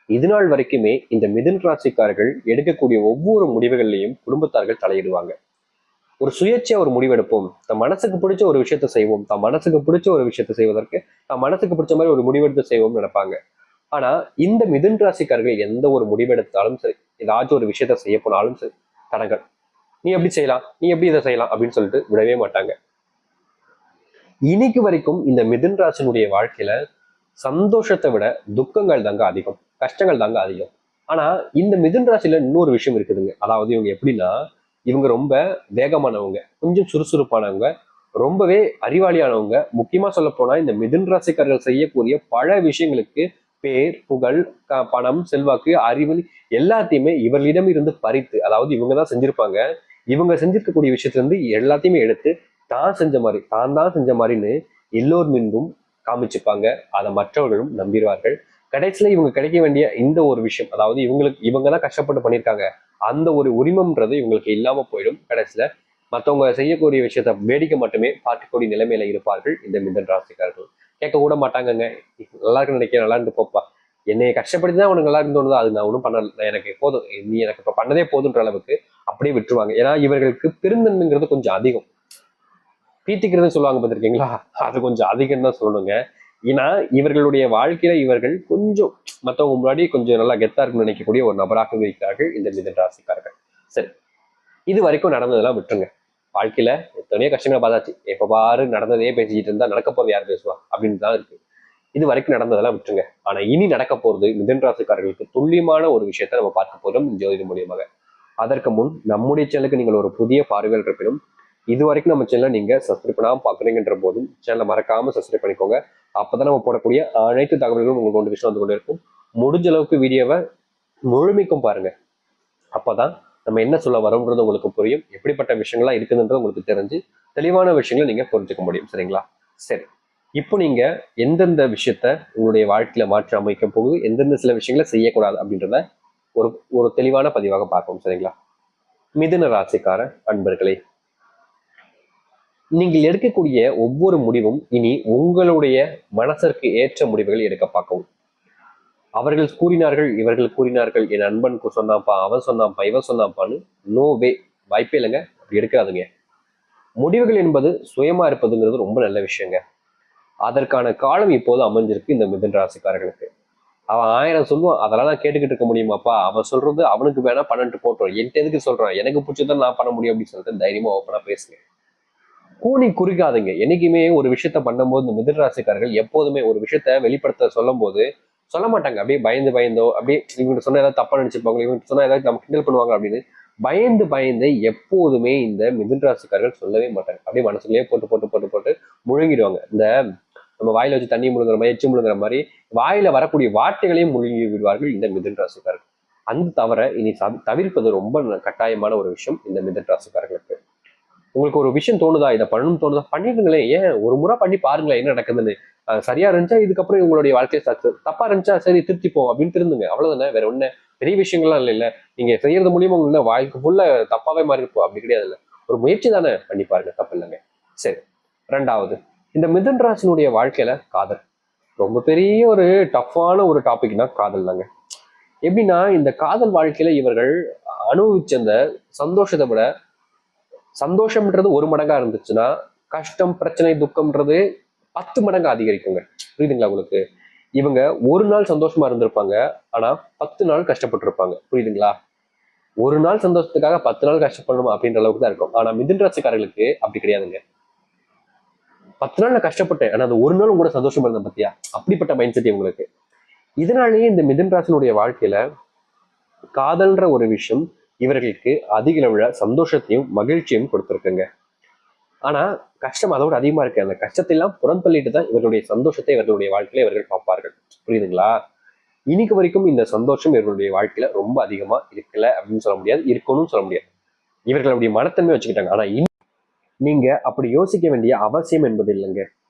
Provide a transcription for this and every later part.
இது நாள் வரைக்குமே இந்த மிதுன ராசிக்காரர்கள் எடுக்கக்கூடிய ஒவ்வொரு முடிவுகள்லையும் குடும்பத்தார்கள் தலையிடுவாங்க. ஒரு சுயேட்சையா ஒரு முடிவெடுப்போம், தன் மனசுக்கு பிடிச்ச ஒரு விஷயத்த செய்வோம், தன் மனசுக்கு பிடிச்ச ஒரு விஷயத்த செய்வதற்கு தன் மனசுக்கு பிடிச்ச மாதிரி ஒரு முடிவெடுத்து செய்வோம்னு நினைப்பாங்க. ஆனா இந்த மிதுன ராசிக்காரர்கள் எந்த ஒரு முடிவெடுத்தாலும் சரி, ஏதாச்சும் ஒரு விஷயத்த செய்ய போனாலும் சரி, தடங்கள். நீ எப்படி செய்யலாம், நீ எப்படி இதை செய்யலாம் அப்படின்னு சொல்லிட்டு விடவே மாட்டாங்க. இன்னைக்கு வரைக்கும் இந்த மிதுன ராசினுடைய வாழ்க்கையில சந்தோஷத்தை விட துக்கங்கள் தாங்க அதிகம், கஷ்டங்கள் தாங்க அதிகம். ஆனா இந்த மிதுன ராசியில இன்னொரு விஷயம் இருக்குதுங்க. அதாவது இவங்க எப்படின்னா, இவங்க ரொம்ப வேகமானவங்க, கொஞ்சம் சுறுசுறுப்பானவங்க, ரொம்பவே அறிவாளியானவங்க. முக்கியமா சொல்ல போனா இந்த மிதுன ராசிக்காரர்கள் செய்யக்கூடிய பல விஷயங்களுக்கு பேர், புகழ், பணம், செல்வாக்கு, அறிவு எல்லாத்தையுமே இவர்களிடம் இருந்து பறித்து, அதாவது இவங்க தான் செஞ்சிருப்பாங்க, இவங்க செஞ்சிருக்கக்கூடிய விஷயத்துல இருந்து எல்லாத்தையுமே எடுத்து தான் செஞ்ச மாதிரி, தான் தான் செஞ்ச மாதிரின்னு எல்லோர் முன்பும் காமிச்சுப்பாங்க. அதை மற்றவர்களும் நம்பிடுவார்கள். கடைசியில இவங்க கிடைக்க வேண்டிய இந்த ஒரு விஷயம், அதாவது இவங்க தான் கஷ்டப்பட்டு பண்ணியிருக்காங்க, அந்த ஒரு உரிமம்ன்றது இவங்களுக்கு இல்லாம போயிடும். கடைசியில மற்றவங்க செய்யக்கூடிய விஷயத்த வேடிக்கை மட்டுமே பார்க்கக்கூடிய நிலைமையில இருப்பார்கள் இந்த மிதன் ராசிக்காரர்கள். கேட்க கூட மாட்டாங்கங்க. நல்லா இருக்குன்னு நினைக்கிறேன், நல்லா இருந்து போப்பா, என்னை கஷ்டப்படி தான் உனக்கு நல்லா இருந்து தோணுதோ, அது நான் ஒன்றும் பண்ணல, எனக்கு போதும், நீ எனக்கு இப்ப பண்ணதே போதுன்ற அளவுக்கு அப்படியே விட்டுருவாங்க. ஏன்னா இவர்களுக்கு பெருந்தன்மைங்கிறது கொஞ்சம் அதிகம். பீத்திக்கிறதுன்னு சொல்லுவாங்க பார்த்திருக்கீங்களா, அது கொஞ்சம் அதிகம் தான் சொல்லணுங்க. ஏன்னா இவர்களுடைய வாழ்க்கையில இவர்கள் கொஞ்சம் மற்றவங்க முன்னாடி கொஞ்சம் நல்லா கெத்தா இருக்குன்னு நினைக்கக்கூடிய ஒரு நபராக இருக்கிறார்கள் இந்த மிதன் ராசிக்காரர்கள். சரி, இது வரைக்கும் நடந்ததெல்லாம் விட்டுருங்க. வாழ்க்கையில எத்தனையோ கஷ்டங்களை பார்த்தாச்சு, எப்ப பாரு நடந்ததே பேசிக்கிட்டு இருந்தா நடக்க போறது யார் பேசுவா அப்படின்னு தான் இருக்கு. இது வரைக்கும் நடந்ததெல்லாம் விட்டுருங்க. ஆனா இனி நடக்க போறது மிதன் ராசிக்காரர்களுக்கு துல்லியமான ஒரு விஷயத்த நம்ம பார்க்க போறோம் ஜோதிட மூலியமாக. அதற்கு முன் நம்முடைய சேனலுக்கு நீங்கள் ஒரு புதிய பார்வையில் இருப்பினும், இது வரைக்கும் நம்ம சேனலை நீங்க சப்ஸ்கிரைப் பண்ணாம பாக்குறீங்கன்ற போதும் சேனலை மறக்காம சப்ஸ்கிரைப் பண்ணிக்கோங்க. அப்பதான் நம்ம போடக்கூடிய அனைத்து தகவல்களும் உங்களுக்கு நோட்டிஃபிகேஷன் வந்து கொண்டு இருக்கும். முடிஞ்ச அளவுக்கு வீடியோவை முழுமைக்கும் பாருங்க. அப்பதான் நம்ம என்ன சொல்ல வரோம்ன்றது உங்களுக்கு புரியும், எப்படிப்பட்ட விஷயங்கள்லாம் இருக்குதுன்றது உங்களுக்கு தெரிஞ்சு தெளிவான விஷயங்களை நீங்க புரிஞ்சுக்க முடியும். சரிங்களா? சரி, இப்போ நீங்க எந்தெந்த விஷயத்த உங்களுடைய வாழ்க்கையில மாற்றி அமைக்க போகுது, எந்தெந்த சில விஷயங்களை செய்யக்கூடாது அப்படின்றத ஒரு ஒரு தெளிவான பதிவாக பார்ப்போம். சரிங்களா? மிதுன ராசிக்கார அன்பர்களே, நீங்கள் எடுக்கக்கூடிய ஒவ்வொரு முடிவும் இனி உங்களுடைய மனசிற்கு ஏற்ற முடிவுகள் எடுக்க பார்க்கவும். அவர்கள் கூறினார்கள், இவர்கள் கூறினார்கள், என் நண்பன் சொன்னாப்பா, அவன் சொன்னாப்பா, இவன் சொன்னாப்பான்னு நோ வே, வாய்ப்பே இல்லைங்க. அப்படி எடுக்காதுங்க. முடிவுகள் என்பது சுயமா இருப்பதுங்கிறது ரொம்ப நல்ல விஷயங்க. அதற்கான காலம் இப்போது அமைஞ்சிருக்கு இந்த மிதுன ராசிக்காரர்களுக்கு. அவன் 1000 சொல்லுவான், அதெல்லாம் நான் கேட்டுக்கிட்டு இருக்க முடியுமாப்பா, அவன் சொல்றது அவனுக்கு வேணா பண்ணிட்டு போட்டோம், என்கிட்ட எதுக்கு சொல்றான், எனக்கு பிடிச்சதான் நான் பண்ண முடியும் அப்படின்னு சொல்லிட்டு தைரியமா ஓப்பனா பேசுங்க. கூனி குறிக்காதுங்க. என்னைக்குமே ஒரு விஷயத்த பண்ணும்போது இந்த மிதுன ராசிக்காரர்கள் எப்போதுமே ஒரு விஷயத்த வெளிப்படுத்த சொல்லும் போது சொல்ல மாட்டாங்க. அப்படியே பயந்து பயந்தோ, அப்படியே இவங்க சொன்னா ஏதாவது தப்பா நினைச்சிருப்பாங்க, இவங்க சொன்னா ஏதாவது நம்ம கிண்டல் பண்ணுவாங்க அப்படின்னு பயந்து பயந்து எப்போதுமே இந்த மிதுன ராசிக்காரர்கள் சொல்லவே மாட்டாங்க. அப்படியே மனசுலயே போட்டு போட்டு போட்டு போட்டு முழுங்கிடுவாங்க. இந்த நம்ம வாயில வச்சு தண்ணி முழுங்குற மாதிரி, எச்சு முழுங்குற மாதிரி வாயில வரக்கூடிய வார்த்தைகளையும் முழுங்கி விடுவார்கள் இந்த மிதுன ராசிக்காரர்கள். அந்த தவிர இனி தவிர்ப்பது ரொம்ப கட்டாயமான ஒரு விஷயம் இந்த மிதுன ராசிக்காரர்களுக்கு. உங்களுக்கு ஒரு விஷயம் தோணுதா, இதை பண்ணணும்னு தோணுதா, பண்ணிடுங்களேன். ஏன் ஒரு முறை பண்ணி பாருங்களேன் என்ன நடக்குதுன்னு. சரியா இருந்துச்சா இதுக்கப்புறம் உங்களுடைய வாழ்க்கையை சக்சஸ், தப்பா இருந்துச்சா சரி திருத்திப்போம் அப்படின்னு திருந்துங்க. அவ்வளவுதானே, வேற ஒண்ணு பெரிய விஷயங்கள்லாம் இல்லை. இல்ல நீங்க செய்யறது மூலியமா உங்களுக்கு வாழ்க்கை ஃபுல்லா தப்பாவே மாறி இருப்போம் அப்படி கிடையாது. இல்லை, ஒரு முயற்சி தானே, பண்ணி பாருங்க, தப்பு இல்லைங்க. சரி, ரெண்டாவது, இந்த மிதுன் ராசினுடைய வாழ்க்கையில காதல் ரொம்ப பெரிய ஒரு டஃப்பான ஒரு டாபிக்னா காதல் தாங்க. எப்படின்னா இந்த காதல் வாழ்க்கையில இவர்கள் அனுபவிச்ச அந்த சந்தோஷத்தை விட, சந்தோஷம்ன்றது 1 மடங்கா இருந்துச்சுன்னா கஷ்டம், பிரச்சனை, துக்கம்ன்றது 10 மடங்கு அதிகரிக்குங்க. புரியுதுங்களா உங்களுக்கு? இவங்க ஒரு நாள் சந்தோஷமா இருந்திருப்பாங்க, ஆனா 10 நாள் கஷ்டப்பட்டு இருப்பாங்க. புரியுதுங்களா? ஒரு நாள் சந்தோஷத்துக்காக 10 நாள் கஷ்டப்படணும் அப்படின்ற அளவுக்கு தான் இருக்கும். ஆனா மிதுன் ராசிக்காரர்களுக்கு அப்படி கிடையாதுங்க. 10 நாள் நான் கஷ்டப்பட்டேன், ஆனா அது ஒரு நாள் கூட சந்தோஷமா இருந்தேன் பத்தியா, அப்படிப்பட்ட மைண்ட் செட் இவங்களுக்கு. இதனாலேயே இந்த மிதுன் ராசினுடைய வாழ்க்கையில காதல்ன்ற ஒரு விஷயம் இவர்களுக்கு அதிக அளவுல சந்தோஷத்தையும் மகிழ்ச்சியும் கொடுத்துருக்குங்க. ஆனா கஷ்டம் அதோட அதிகமா இருக்கு. அந்த கஷ்டத்தை எல்லாம் புறந்தள்ளிட்டு தான் இவர்களுடைய சந்தோஷத்தை இவர்களுடைய வாழ்க்கையில இவர்கள் பார்ப்பார்கள். புரியுதுங்களா? இன்னைக்கு வரைக்கும் இந்த சந்தோஷம் இவர்களுடைய வாழ்க்கையில ரொம்ப அதிகமா இருக்கல அப்படின்னு சொல்ல முடியாது, இருக்கணும்னு சொல்ல முடியாது. இவர்கள் அப்படி மனத்தன்மை வச்சுக்கிட்டாங்க. ஆனா நீங்க அப்படி யோசிக்க வேண்டிய அவசியம் என்பது இல்லைங்க.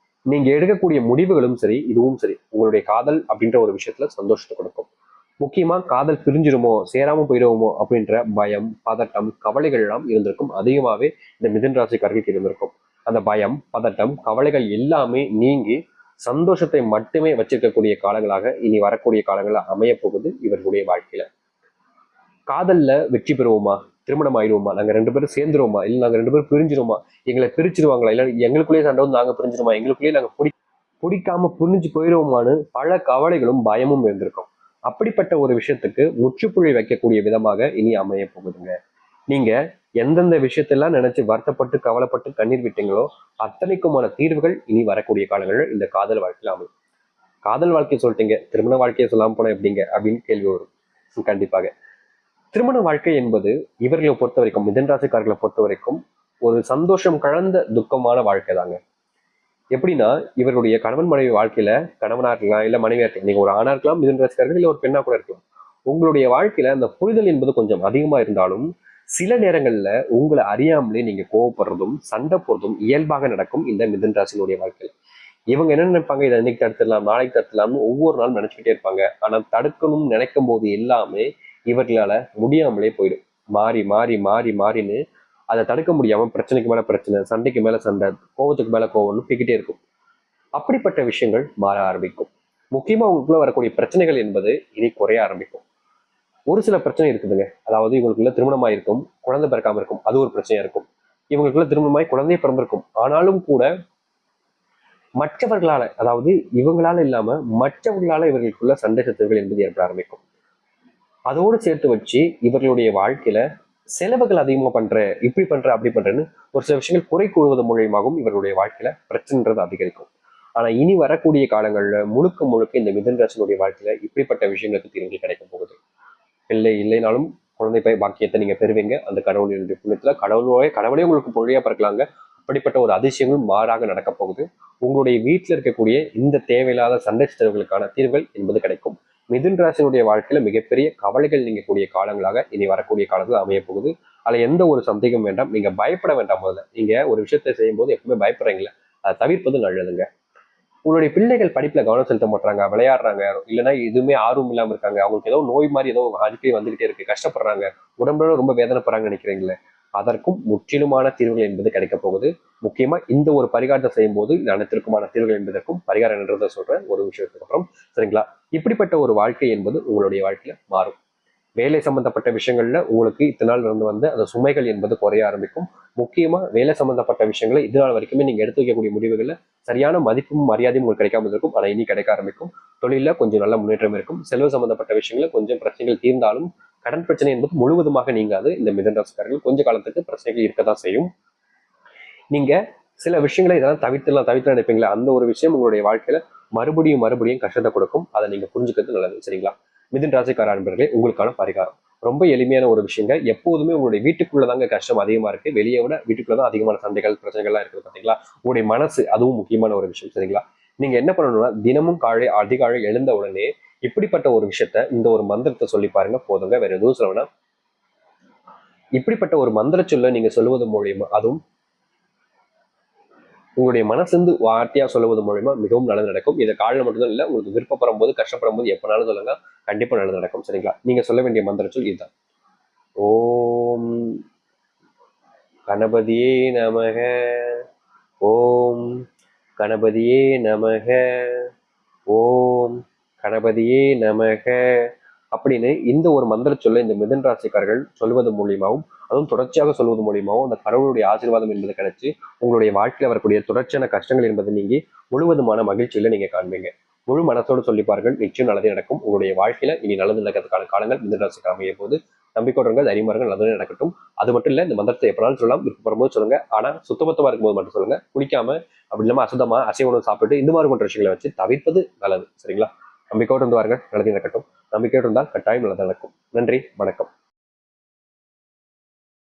நீங்க எடுக்கக்கூடிய முடிவுகளும் சரி, இதுவும் சரி, உங்களுடைய காதல் அப்படின்ற ஒரு விஷயத்துல சந்தோஷத்தை கொடுக்கும். முக்கியமா காதல் பிரிஞ்சிருமோ, சேராம போயிடுவோமோ அப்படின்ற பயம், பதட்டம், கவலைகள் எல்லாம் இருந்திருக்கும். அதிகமாவே இந்த மிதுன் ராசிக்காரர்களுக்கு இருந்திருக்கும். அந்த பயம், பதட்டம், கவலைகள் எல்லாமே நீங்கி சந்தோஷத்தை மட்டுமே வச்சிருக்கக்கூடிய காலங்களாக இனி வரக்கூடிய காலங்களில் அமைய போகுது இவர்களுடைய வாழ்க்கையில. காதல்ல வெற்றி பெறுவோமா, திருமணம் ஆயிடுவோமா, நாங்க 2 பேரும் சேர்ந்துருவோமா, இல்ல நாங்க 2 பேரும் பிரிஞ்சிருவோமா, எங்களை பிரிச்சிருவாங்களா, இல்ல எங்களுக்குள்ளேயே சண்டை வந்து நாங்க பிரிஞ்சிருவோமா, எங்களுக்குள்ளேயே நாங்க பிடிக்காம புரிஞ்சு போயிடுவோமான்னு பல கவலைகளும் பயமும் இருந்திருக்கும். அப்படிப்பட்ட ஒரு விஷயத்துக்கு முற்றுப்புள்ளி வைக்கக்கூடிய விதமாக இனி அமைய போகுதுங்க. நீங்க எந்தெந்த விஷயத்தெல்லாம் நினைச்சு வருத்தப்பட்டு கவலைப்பட்டு கண்ணீர் விட்டீங்களோ அத்தனைக்குமான தீர்வுகள் இனி வரக்கூடிய காலங்களில் இந்த காதல் வாழ்க்கையில் அமையும். காதல் வாழ்க்கையை சொல்லிட்டீங்க, திருமண வாழ்க்கையை சொல்லாம போன எப்படிங்க அப்படின்னு கேள்வி வரும். கண்டிப்பாக திருமண வாழ்க்கை என்பது இவர்களை பொறுத்த வரைக்கும், மிதுன ராசிக்காரர்களை பொறுத்த வரைக்கும் ஒரு சந்தோஷம் கலந்த துக்கமான வாழ்க்கை தாங்க. எப்படின்னா, இவருடைய கணவன் மனைவி வாழ்க்கையில கணவனா இருக்கலாம், இல்ல மனைவியா இருக்கலாம், நீங்க ஒரு ஆணா இருக்கலாம், மிதுன ராசிக்காரர்கள், இல்ல ஒரு பெண்ணா கூட இருக்கலாம். உங்களுடைய வாழ்க்கையில அந்த புரிதல் என்பது கொஞ்சம் அதிகமா இருந்தாலும் சில நேரங்கள்ல உங்களை அறியாமலே நீங்க கோவப்படுறதும் சண்டை போடுறதும் இயல்பாக நடக்கும் இந்த மிதுன ராசியினுடைய வாழ்க்கையில. இவங்க என்ன நினைப்பாங்க, இதை இன்னைக்கு தடுத்துடலாம், நாளைக்கு தடுத்துலாம்னு ஒவ்வொரு நாளும் நினைச்சுக்கிட்டே இருப்பாங்க. ஆனா தடுக்கணும்னு நினைக்கும் போது எல்லாமே இவர்களால முடியாமலே போயிடும். மாறி மாறி மாறி மாறின்னு அதை தடுக்க முடியாம பிரச்சனைக்கு மேல பிரச்சனை, சண்டைக்கு மேல சண்டை, கோவத்துக்கு மேல கோவம்னு போய்கிட்டே இருக்கும். அப்படிப்பட்ட விஷயங்கள் மாற ஆரம்பிக்கும். முக்கியமா உங்களுக்குள்ள வரக்கூடிய பிரச்சனைகள் என்பது இனி குறைய ஆரம்பிக்கும். ஒரு சில பிரச்சனை இருக்குதுங்க. அதாவது இவங்களுக்குள்ள திருமணமாய் இருக்கும், குழந்தை பிறக்காம இருக்கும், அது ஒரு பிரச்சனையா இருக்கும். இவங்களுக்குள்ள திருமணமாய் குழந்தைய பிறந்திருக்கும், ஆனாலும் கூட மற்றவர்களால, அதாவது இவங்களால இல்லாம மற்றவர்களால இவர்களுக்குள்ள சண்டை சத்துருகள் என்பது ஏற்பட ஆரம்பிக்கும். அதோடு சேர்த்து வச்சு இவர்களுடைய வாழ்க்கையில செலவுகள் அதிகமா பண்ற, இப்படி பண்ற, அப்படி பண்றேன்னு ஒரு சில விஷயங்கள் குறை கூறுவது மூலியமாகவும் இவர்களுடைய வாழ்க்கையில பிரச்சனைன்றது அதிகரிக்கும். ஆனா இனி வரக்கூடிய காலங்கள்ல முழுக்க முழுக்க இந்த மிதுன ராசியினுடைய வாழ்க்கையில இப்படிப்பட்ட விஷயங்களுக்கு தீர்வுகள் கிடைக்க போகுது. பிள்ளை இல்லைனாலும் குழந்தை பாக்கியத்தை நீங்க பெறுவீங்க. அந்த கடவுளுடைய புண்ணியத்துல கடவுளே உங்களுக்கு பொழியா பிறக்கலாங்க. அப்படிப்பட்ட ஒரு அதிசயங்களும் மாறாக நடக்க போகுது. உங்களுடைய வீட்டில் இருக்கக்கூடிய இந்த தேவையில்லாத சண்டை சித்தர்களுக்கான தீர்வுகள் என்பது கிடைக்கும். மிதுன ராசியினுடைய வாழ்க்கையில மிகப்பெரிய கவலைகள் நீங்கக்கூடிய காலங்களாக இனி வரக்கூடிய காலங்கள் அமைய போகுது. அதுல எந்த ஒரு சந்தேகம் வேண்டாம், நீங்க பயப்பட வேண்டாம். முதல்ல நீங்க ஒரு விஷயத்தை செய்யும் போது எப்பவுமே பயப்படுறீங்களா, அதை தவிர்ப்பது நல்லதுங்க. உங்களுடைய பிள்ளைகள் படிப்புல கவனம் செலுத்த மாட்டாங்க, விளையாடுறாங்க, இல்லைன்னா எதுவுமே ஆர்வம் இல்லாம இருக்காங்க, அவங்களுக்கு ஏதோ நோய் மாதிரி ஏதோ அடிக்கடி வந்துகிட்டே இருக்கு, கஷ்டப்படுறாங்க, உடம்புல ரொம்ப வேதனைப்படுறாங்க நினைக்கிறீங்களே, அதற்கும் முற்றிலுமான தீர்வுகள் என்பது கிடைக்க போகுது. முக்கியமா இந்த ஒரு பரிகாரத்தை செய்யும் போது இது அனைத்திற்குமான தீர்வுகள் என்பதற்கும் பரிகாரம் என்றதை சொல்றேன் ஒரு விஷயத்துக்கு அப்புறம். சரிங்களா? இப்படிப்பட்ட ஒரு வாழ்க்கை என்பது உங்களுடைய வாழ்க்கையில மாறும். வேலை சம்பந்தப்பட்ட விஷயங்கள்ல உங்களுக்கு இத்தனை நாள் இருந்து வந்து அந்த சுமைகள் என்பது குறைய ஆரம்பிக்கும். முக்கியமா வேலை சம்பந்தப்பட்ட விஷயங்களை இது நாள் வரைக்குமே நீங்க எடுத்து வைக்கக்கூடிய முடிவுகள்ல சரியான மதிப்பும் மரியாதையும் உங்களுக்கு கிடைக்காம இருக்கும். ஆனா இனி கிடைக்க ஆரம்பிக்கும். தொழில கொஞ்சம் நல்ல முன்னேற்றம் இருக்கும். செலவு சம்பந்தப்பட்ட விஷயங்கள கொஞ்சம் பிரச்சனைகள் தீர்ந்தாலும் கடன் பிரச்சனை என்பது முழுவதுமாக நீங்காது. இந்த மிதுன ராசிக்காரர்கள் கொஞ்ச காலத்துக்கு பிரச்சனைகள் இருக்கதான் செய்யும். நீங்க சில விஷயங்களை இதெல்லாம் தவிர்த்து நினைப்பீங்களா, அந்த ஒரு விஷயம் உங்களுடைய வாழ்க்கையில மறுபடியும் கஷ்டத்தை கொடுக்கும். அதை நீங்க புரிஞ்சுக்கிறது நல்லது. சரிங்களா? மிதுன ராசிக்கார அன்பர்களே, உங்களுக்கான பரிகாரம் ரொம்ப எளிமையான ஒரு விஷயங்க. எப்போதுமே உங்களுடைய வீட்டுக்குள்ளதாங்க கஷ்டம் அதிகமா இருக்கு, வெளியே விட வீட்டுக்குள்ளதான் அதிகமான சண்டைகள் பிரச்சனைகள்லாம் இருக்குது பாத்தீங்களா. உங்களுடைய மனசு அதுவும் முக்கியமான ஒரு விஷயம். சரிங்களா? நீங்க என்ன பண்ணணும்னா, தினமும் அதிகாலை எழுந்த உடனே இப்படிப்பட்ட ஒரு விஷயத்த, இந்த ஒரு மந்திரத்தை சொல்லி பாருங்க, போதுங்க. வேற எதுவும் சொல்லணும்னா, இப்படிப்பட்ட ஒரு மந்திர சொல்ல நீங்க சொல்லுவது மூலியமா, அதுவும் உங்களுடைய மனசிருந்து வார்த்தையா சொல்லுவது மூலமா மிகவும் நல்லது நடக்கும். இதை காலையில் மட்டும்தான் இல்லை, உங்களுக்கு விருப்பப்படும் போது, கஷ்டப்படும் போது எப்பனாலும் சொல்லுங்க, கண்டிப்பா நல்லது நடக்கும். சரிங்களா? நீங்க சொல்ல வேண்டிய மந்திர சொல் இதுதான். ஓம் கணபதியே நமக, ஓம் கணபதியே நமக, ஓம் கணபதியே நமக அப்படின்னு இந்த ஒரு மந்திர சொல்ல இந்த மிதுன ராசிக்காரர்கள் சொல்வது மூலியமாகவும், அதுவும் தொடர்ச்சியாக சொல்வது மூலியமாகவும் அந்த கடவுளுடைய ஆசீர்வாதம் என்பது கிடைச்சு உங்களுடைய வாழ்க்கையில் வரக்கூடிய தொடர்ச்சியான கஷ்டங்கள் என்பது நீங்கி முழுவதுமான மகிழ்ச்சியில நீங்க காண்பீங்க. முழு மனசோடு சொல்லி பாருங்கள், நிச்சயம் நல்லதே நடக்கும். உங்களுடைய வாழ்க்கையில இனி நல்லது நடக்கிறதுக்கான காலங்கள் மிதுன ராசிக்கு அமைய போது. நம்பிக்கையோடுங்க, தைரியமாருங்க, நல்லதே நடக்கட்டும். அது மட்டும் இல்ல, இந்த மந்திரத்தை எப்பனாலும் சொல்லலாம், விருப்பப்படும்போது சொல்லுங்க. ஆனா சுத்தபத்தமா இருக்கும்போது மட்டும் சொல்லுங்க. குளிக்காம, அப்படி இல்லாம அசுத்தமா அசைவ உணவு சாப்பிட்டு இந்த மாதிரி போன்ற விஷயங்களை வச்சு தவிர்ப்பது நல்லது. சரிங்களா? நம்பிக்கையோடு இருந்து வாருங்கள், நல்லதே நடக்கட்டும். நம்பிக்கையோடு இருந்தால் கட்டாயம் நல்லது நடக்கும். நன்றி, வணக்கம்.